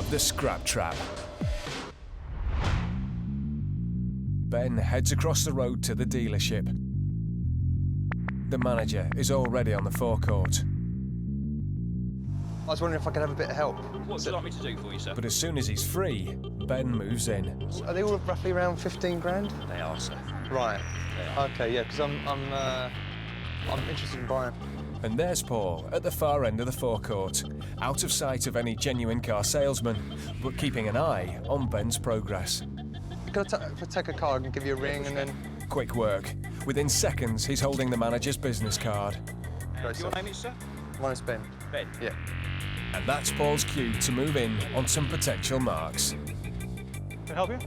the scrap trap. Ben heads across the road to the dealership. The manager is already on the forecourt. I was wondering if I could have a bit of help. What would you like me to do for you, sir? But as soon as he's free, Ben moves in. Are they all roughly around 15 grand? They are, sir. Right. They are. Okay, yeah, because I'm interested in buying. And there's Paul at the far end of the forecourt, out of sight of any genuine car salesman, but keeping an eye on Ben's progress. If I take a card and give you a ring and then... Quick work. Within seconds, he's holding the manager's business card. Your name is, sir? Mine is Ben. Ben? Yeah. And that's Paul's cue to move in on some potential marks. Can I help you?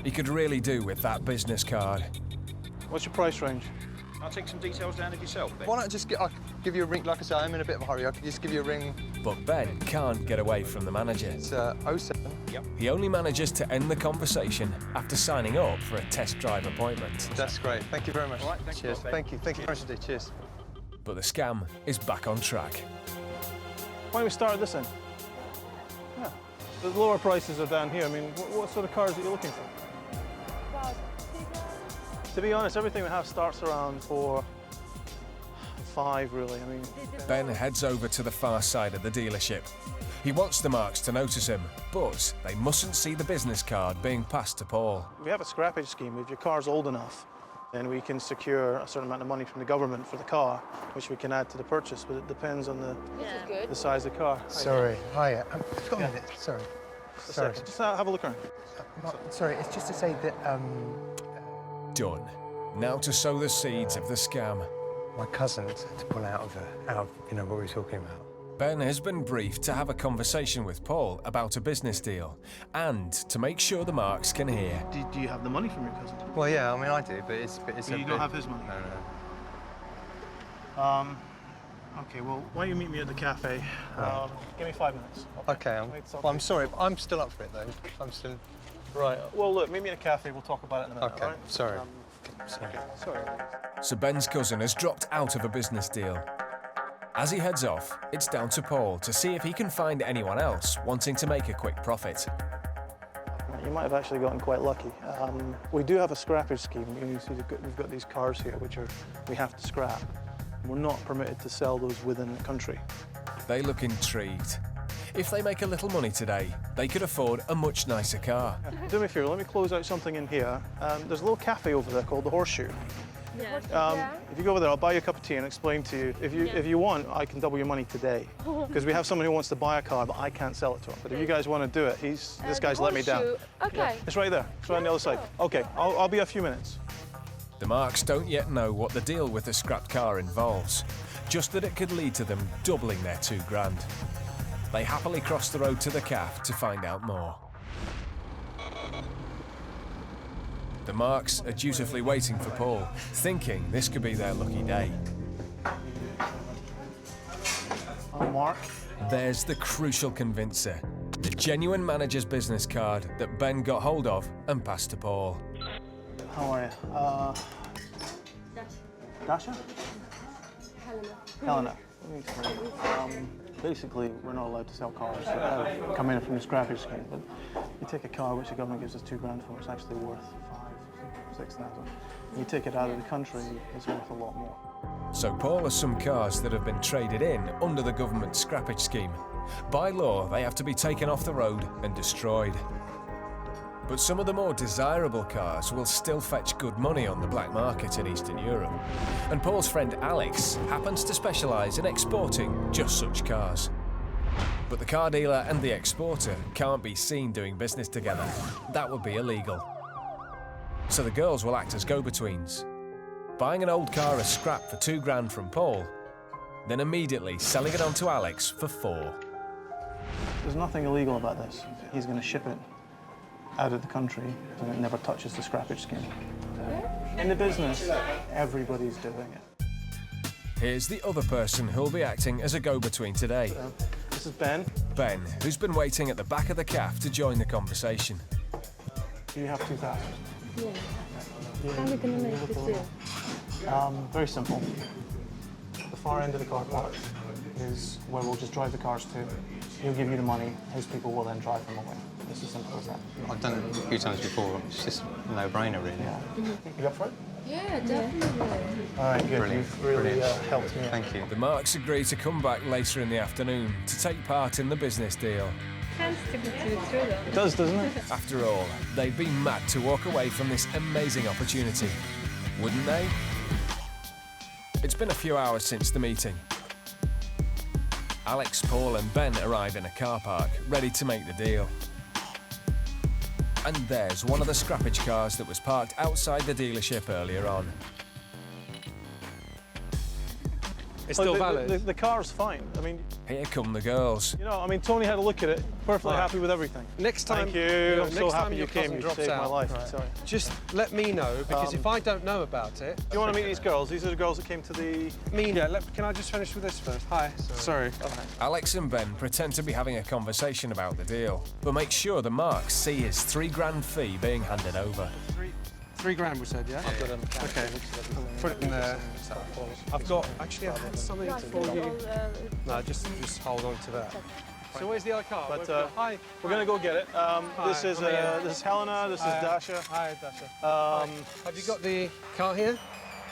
He could really do with that business card. What's your price range? I'll take some details down of yourself, Ben. Why not just I could give you a ring? Like I say, I'm in a bit of a hurry. I could just give you a ring. But Ben can't get away from the manager. It's 07. Yep. He only manages to end the conversation after signing up for a test drive appointment. That's great. Thank you very much. All right, thanks a Cheers. lot, Ben. Thank you. Thank you very much indeed. Cheers. But the scam is back on track. Why don't we start at this end? Yeah. The lower prices are down here. I mean, what sort of cars are you looking for? To be honest, everything we have starts around 4, 5, really. I mean, Ben heads over to the far side of the dealership. He wants the marks to notice him, but they mustn't see the business card being passed to Paul. we have a scrappage scheme. If your car's old enough, then we can secure a certain amount of money from the government for the car, which we can add to the purchase, but it depends on the size of the car. Sorry. Hiya. I've got a minute. Sorry. Just a second. Just have a look around. Sorry. It's just to say that Done. Now to sow the seeds of the scam. my cousin's had to pull out of you know what we were talking about. Ben has been briefed to have a conversation with Paul about a business deal and to make sure the marks can hear. Do you have the money from your cousin? Well, yeah. I mean, I do, but it's You don't have his money? No. Okay, well, why don't you meet me at the cafe? Give me 5 minutes. Okay. I'm sorry. I'm still up for it though. I'm still. Right. Well, look, meet me at a cafe. We'll talk about it in a minute. Okay. All right? Sorry. Sorry. So Ben's cousin has dropped out of a business deal. As he heads off, it's down to Paul to see if he can find anyone else wanting to make a quick profit. You might have actually gotten quite lucky. We do have a scrappage scheme. You see, we've got these cars here, which we have to scrap. We're not permitted to sell those within the country. They look intrigued. If they make a little money today, they could afford a much nicer car. Do me a favor, let me close out something in here. There's a little cafe over there called the Horseshoe. If you go over there, I'll buy you a cup of tea and explain to you. If you want, I can double your money today. Because we have someone who wants to buy a car, but I can't sell it to him. But if you guys want to do it, this guy's let me down. Okay. Yeah, it's right there. It's right on the other side. Okay, I'll be a few minutes. The marks don't yet know what the deal with the scrapped car involves, just that it could lead to them doubling their £2,000. They happily cross the road to the cafe to find out more. The marks are dutifully waiting for Paul, thinking this could be their lucky day. Mark. There's the crucial convincer, the genuine manager's business card that Ben got hold of and passed to Paul. How are you? Dasha? Helena. Basically, we're not allowed to sell cars come in from the scrappage scheme, but you take a car which the government gives us £2,000 for, it's actually worth 6,000. You take it out of the country, it's worth a lot more. So Paul has some cars that have been traded in under the government scrappage scheme. By law, they have to be taken off the road and destroyed. But some of the more desirable cars will still fetch good money on the black market in Eastern Europe. And Paul's friend Alex happens to specialise in exporting just such cars. But the car dealer and the exporter can't be seen doing business together. That would be illegal. So the girls will act as go-betweens, buying an old car as scrap for £2,000 from Paul, then immediately selling it on to Alex for £4,000. There's nothing illegal about this. He's going to ship it out of the country, and it never touches the scrappage scheme. In the business, everybody's doing it. Here's the other person who'll be acting as a go-between today. This is Ben. Ben, who's been waiting at the back of the cafe to join the conversation. Do you have 2,000? Yeah. How are we going to make this deal? Very simple. The far end of the car park is where we'll just drive the cars to. he'll give you the money, his people will then drive them away. It's as simple as that. I've done it a few times before. It's just a no-brainer, really. Yeah. You up for it? Yeah, definitely. All right, good. Brilliant. You've really helped me out. Thank you. The Marks agree to come back later in the afternoon to take part in the business deal. Tends to be true though. It does, doesn't it? After all, they'd be mad to walk away from this amazing opportunity, wouldn't they? It's been a few hours since the meeting. Alex, Paul and Ben arrive in a car park, ready to make the deal. And there's one of the scrappage cars that was parked outside the dealership earlier on. It's still valid. The car's fine. I mean, Here come the girls. you know, I mean, Tony had a look at it, perfectly Right. happy with everything. Next time, Thank you. I'm next so time happy you your came. cousin You drops saved my out, life. Right. Sorry. just let me know, because if I don't know about it... Do you want to meet these girls? These are the girls that came to the... Can I just finish with this first? Hi. Sorry. Alex and Ben pretend to be having a conversation about the deal, but make sure the Marks see his £3,000 fee being handed over. £3,000 we said, yeah? Okay. Put it in there. I've got... Actually, I had something for you. No, just hold on to that. So where's the other car? But Hi. we're going to go get it. This is Hi. this is Helena, this is Dasha. Hi, Dasha. Have you got the car here?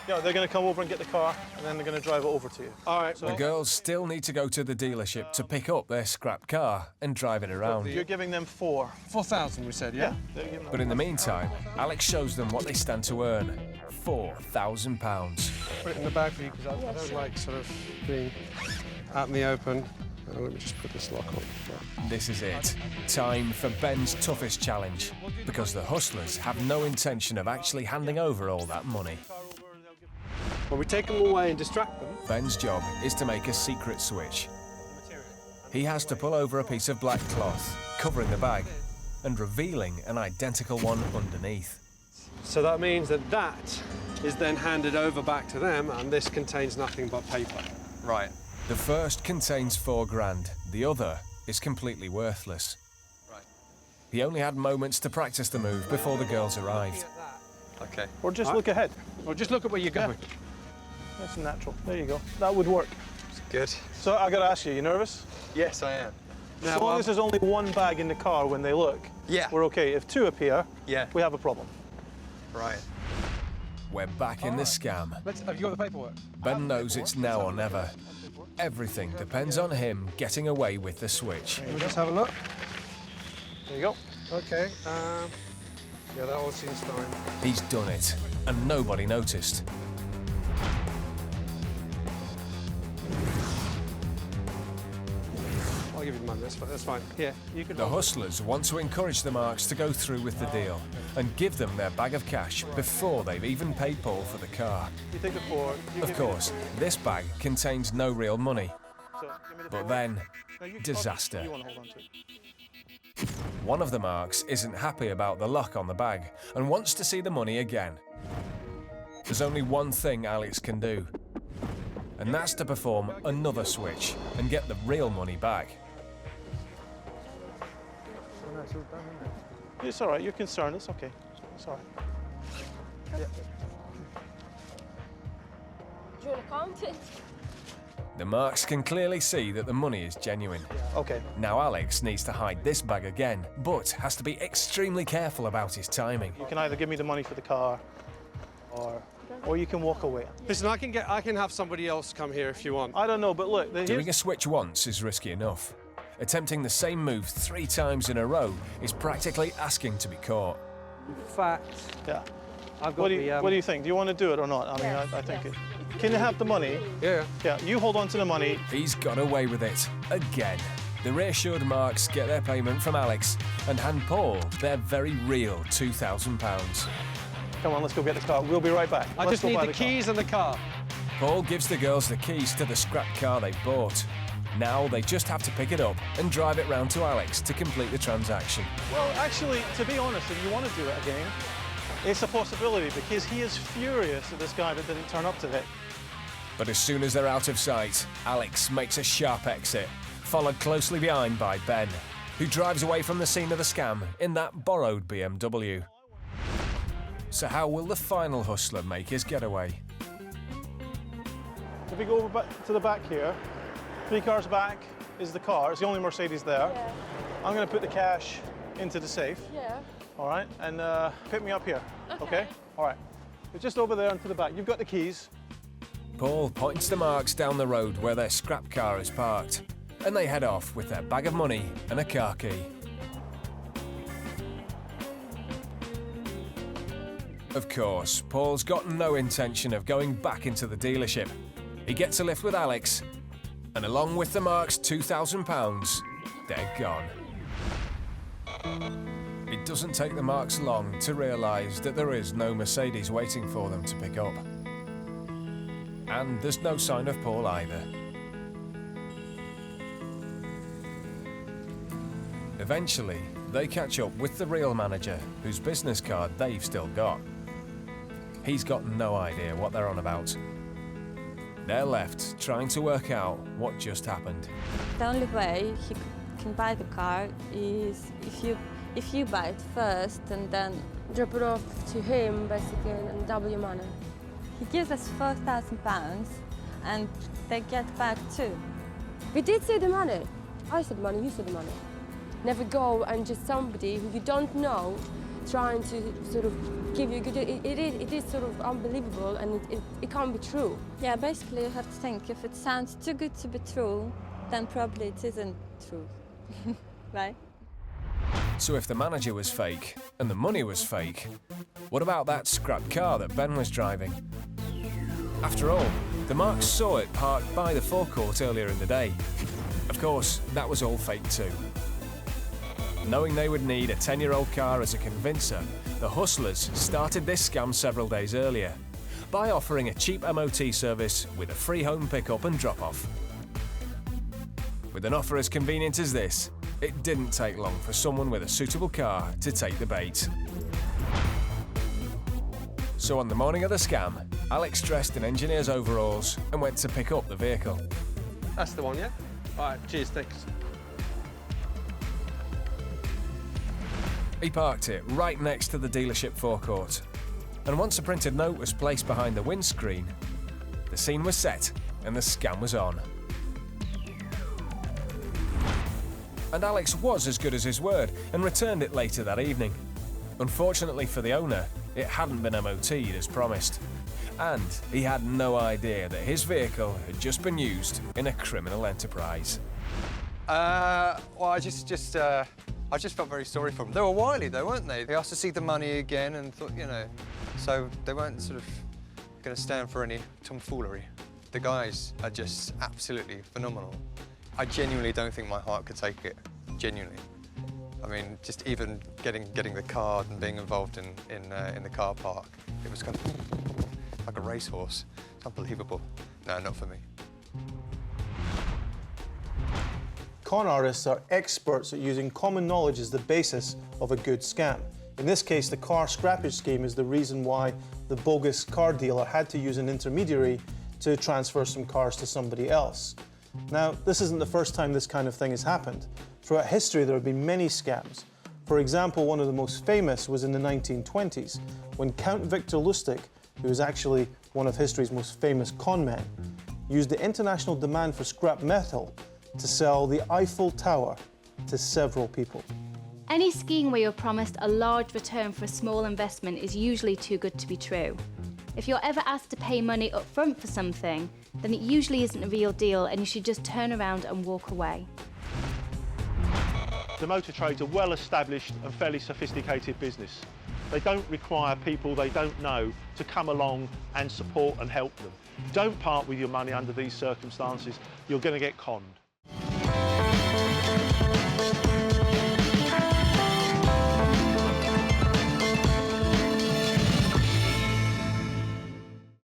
Yeah, they're going to come over and get the car, and then they're going to drive it over to you. All right. The girls still need to go to the dealership to pick up their scrap car and drive it around. You're giving them 4. 4,000 we said, yeah? They're giving them But in the meantime, Alex shows them what they stand to earn. £4,000. Put it in the bag for you, because I don't like sort of being out in the open. Let me just put this lock on. This is it. Time for Ben's toughest challenge, because the hustlers have no intention of actually handing over all that money. Well, we take them away and distract them. Ben's job is to make a secret switch. He has to pull over a piece of black cloth, covering the bag, and revealing an identical one underneath. So that means that that is then handed over back to them, and this contains nothing but paper. Right. The first contains £4,000, the other is completely worthless. Right. He only had moments to practice the move before the girls arrived. Okay. Or just look ahead. Or just look at where you're going. That's natural. There you go. That would work. Good. So I got to ask you, you nervous? Yes, I am. As long as there's only one bag in the car when they look, Yeah. we're okay. If 2 appear, Yeah. we have a problem. Right. We're back in the scam. Have you got the paperwork? Ben knows it's now or never. Everything depends on him getting away with the switch. We'll just have a look. There you go. Okay. Yeah, that all seems fine. He's done it, and nobody noticed. I'll give you the money. That's fine. Here, you can. The hustlers want to encourage the Marks to go through with the deal and give them their bag of cash before they've even paid Paul for the car. You take the 4. Of course, this bag contains no real money. So, give me the But 4. then, No, you- disaster. You want to hold on to it. One of the Marks isn't happy about the lock on the bag and wants to see the money again. There's only one thing Alex can do, and that's to perform another switch and get the real money back. It's all right. You're concerned. It's okay. It's all right. Do you want to count it? The Marks can clearly see that the money is genuine. Okay. Now Alex needs to hide this bag again, but has to be extremely careful about his timing. You can either give me the money for the car, or you can walk away. Listen, I can have somebody else come here if you want. I don't know, but look. Doing a switch once is risky enough. Attempting the same move 3 times in a row is practically asking to be caught. In fact, Yeah. I've got What do you think? Do you want to do it or not? I mean, I think it. Can you have the money? Yeah. Yeah. You hold on to the money. He's got away with it again. The reassured Marks get their payment from Alex and hand Paul their very real £2,000. Come on, let's go get the car. We'll be right back. I Let's just go need buy the car. keys and the car. Paul gives the girls the keys to the scrap car they bought. Now they just have to pick it up and drive it round to Alex to complete the transaction. Well, actually, to be honest, if you want to do it again, it's a possibility because he is furious at this guy that didn't turn up today. But as soon as they're out of sight, Alex makes a sharp exit, followed closely behind by Ben, who drives away from the scene of the scam in that borrowed BMW. So how will the final hustler make his getaway? If we go over back to the back here, 3 cars back, is the car. It's the only Mercedes there. Yeah. I'm going to put the cash into the safe. Yeah. All right, and pick me up here. Okay. All right. It's just over there and to the back. You've got the keys. Paul points the marks down the road where their scrap car is parked, and they head off with their bag of money and a car key. Of course, Paul's got no intention of going back into the dealership. He gets a lift with Alex, and along with the marks £2,000, they're gone. It doesn't take the marks long to realise that there is no Mercedes waiting for them to pick up. And there's no sign of Paul either. Eventually, they catch up with the real manager, whose business card they've still got. He's got no idea what they're on about. They're left trying to work out what just happened. The only way he can buy the car is if you buy it first and then Drop it off to him, basically, and double your money. he gives us £4,000 and they get back too. We did say the money. I said money, you said the money. Never go and just somebody who you don't know trying to sort of give you good. It is sort of unbelievable, and it can't be true. Yeah, basically you have to think, if it sounds too good to be true, then probably it isn't true, right? So if the manager was fake and the money was fake, what about that scrap car that Ben was driving? After all, the marks saw it parked by the forecourt earlier in the day. Of course, that was all fake too. Knowing they would need a 10-year-old car as a convincer, the hustlers started this scam several days earlier by offering a cheap MOT service with a free home pickup and drop-off. With an offer as convenient as this, it didn't take long for someone with a suitable car to take the bait. So on the morning of the scam, Alex dressed in engineer's overalls and went to pick up the vehicle. That's the one, yeah? All right, cheers, thanks. He parked it right next to the dealership forecourt. And once a printed note was placed behind the windscreen, the scene was set and the scam was on. And Alex was as good as his word and returned it later that evening. Unfortunately for the owner, it hadn't been MOT'd as promised. And he had no idea that his vehicle had just been used in a criminal enterprise. Well, I just felt very sorry for them. They were wily, though, weren't they? They asked to see the money again and thought, you know, so they weren't sort of going to stand for any tomfoolery. The guys are just absolutely phenomenal. I genuinely don't think my heart could take it. Genuinely. I mean, just even getting the card and being involved in the car park, it was kind of like a racehorse. It's unbelievable. No, not for me. Con artists are experts at using common knowledge as the basis of a good scam. In this case, the car scrappage scheme is the reason why the bogus car dealer had to use an intermediary to transfer some cars to somebody else. Now, this isn't the first time this kind of thing has happened. Throughout history, there have been many scams. For example, one of the most famous was in the 1920s, when Count Victor Lustig, who was actually one of history's most famous con men, used the international demand for scrap metal to sell the Eiffel Tower to several people. Any scheme where you're promised a large return for a small investment is usually too good to be true. If you're ever asked to pay money up front for something, then it usually isn't a real deal and you should just turn around and walk away. The motor trade's a well-established and fairly sophisticated business. They don't require people they don't know to come along and support and help them. Don't part with your money under these circumstances. You're going to get conned.